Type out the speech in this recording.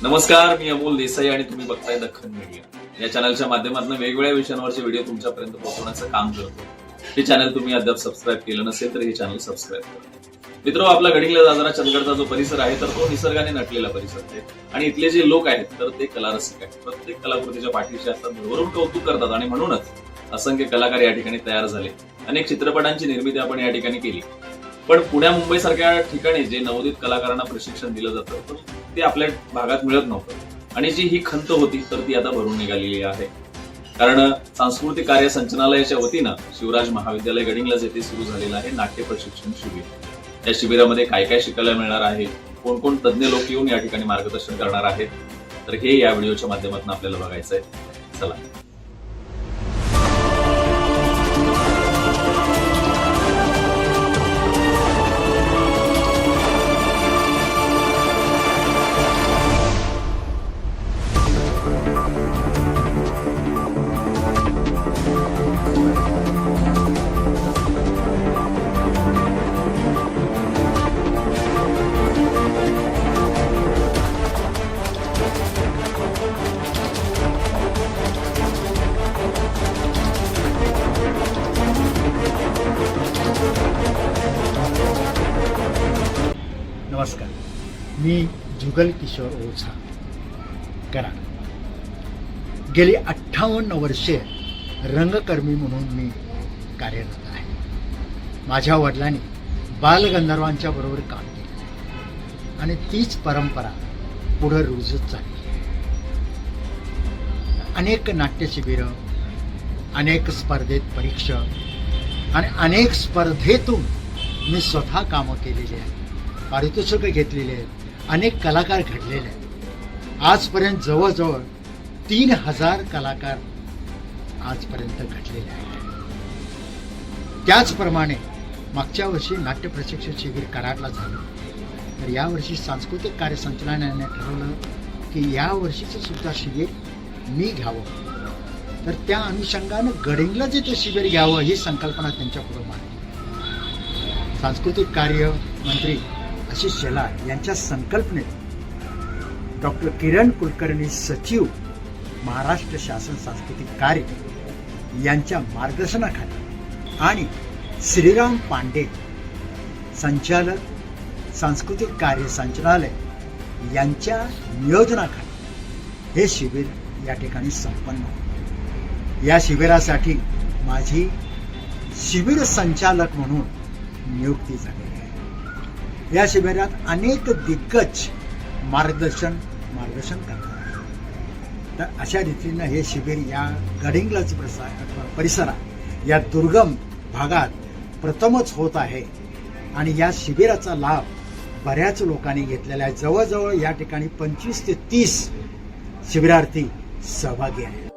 नमस्कार, मी अमोल देसाई आणि तुम्ही बघताय दख्खन मीडिया। या चॅनलच्या माध्यमातून वेगवेगळ्या विषयांवरचे व्हिडिओ तुमच्यापर्यंत पोहोचवण्याचं काम करतो। हे चॅनल तुम्ही अद्याप सबस्क्राईब केलं नसेल तर हे चॅनल सबस्क्राईब करा। मित्रो, आपला गडिंग्लज आजरा चंदगडचा जो परिसर आहे तर तो निसर्गाने नटलेला परिसर आहे आणि इथले जे लोक आहेत तर ते कलारसिक आहेत। प्रत्येक कलाकृतीच्या पाठीशी असतात, भरभरून कौतुक करतात आणि म्हणूनच असंख्य कलाकार या ठिकाणी तयार झाले। अनेक चित्रपटांची निर्मिती आपण या ठिकाणी केली, पण पुण्या मुंबई सारख्या ठिकाणी जे नवोदित कलाकारांना प्रशिक्षण दिलं जातं तर ते आपल्या भागात मिळत नव्हतं आणि जी ही खंत होती तर ती आता भरून निघालेली आहे। कारण सांस्कृतिक कार्य संचालनालयाच्या वतीनं शिवराज महाविद्यालय गडिंग्लज येथे सुरू झालेलं आहे नाट्य प्रशिक्षण शिबिर। या शिबिरामध्ये काय काय शिकायला मिळणार आहे, कोण कोण तज्ञ लोक येऊन या ठिकाणी मार्गदर्शन करणार आहेत, तर हे या व्हिडिओच्या माध्यमातून आपल्याला बघायचं आहे। चला नमस्कार, मी जुगल किशोर ओझा कराड। गेली 58 वर्षे रंगकर्मी म्हणून मी कार्यरत आहे। माझ्या वडिलांनी बालगंधर्वांच्या बरोबर काम केले आणि तीच परंपरा पुढे रुजत चालली आहे। अनेक नाट्य शिबिरं, अनेक स्पर्धेत परीक्षा आणि अनेक स्पर्धेतून मी स्वतः कामं केलेली आहेत, पारितोषिकं घेतलेले आहेत, अनेक कलाकार घडलेले आहेत। आजपर्यंत जवळजवळ 3000 कलाकार आजपर्यंत घडलेले आहेत। त्याचप्रमाणे मागच्या वर्षी नाट्य प्रशिक्षण शिबिर कराडला झालं, तर यावर्षी सांस्कृतिक कार्य संचालनालयाने ठरवलं की या वर्षीचं सुद्धा शिबिर मी घ्यावं। तर त्या अनुषंगानं गडिंग्लज येथे शिबिर घ्यावं ही संकल्पना त्यांच्यापुढे मांडली। सांस्कृतिक कार्य मंत्री आशिष शेलार यांच्या संकल्पनेत डॉक्टर किरण कुलकर्णी सचिव महाराष्ट्र शासन सांस्कृतिक कार्य यांच्या मार्गदर्शनाखाली आणि श्रीराम पांडे संचालक सांस्कृतिक कार्य संचालनालय यांच्या नियोजनाखाली हे शिबिर या ठिकाणी संपन्न होते। या शिबिरासाठी माझी शिबिर संचालक म्हणून नियुक्ती झाली आहे। या शिबिरात अनेक दिग्गज मार्गदर्शन करणार आहेत। तर अशा रीतीनं हे शिबिर या गडिंग्लज परिसरात या दुर्गम भागात प्रथमच होत आहे आणि या शिबिराचा लाभ बऱ्याच लोकांनी घेतलेला आहे। जवळजवळ या ठिकाणी 25 ते 30 शिबिरार्थी सहभागी आहेत।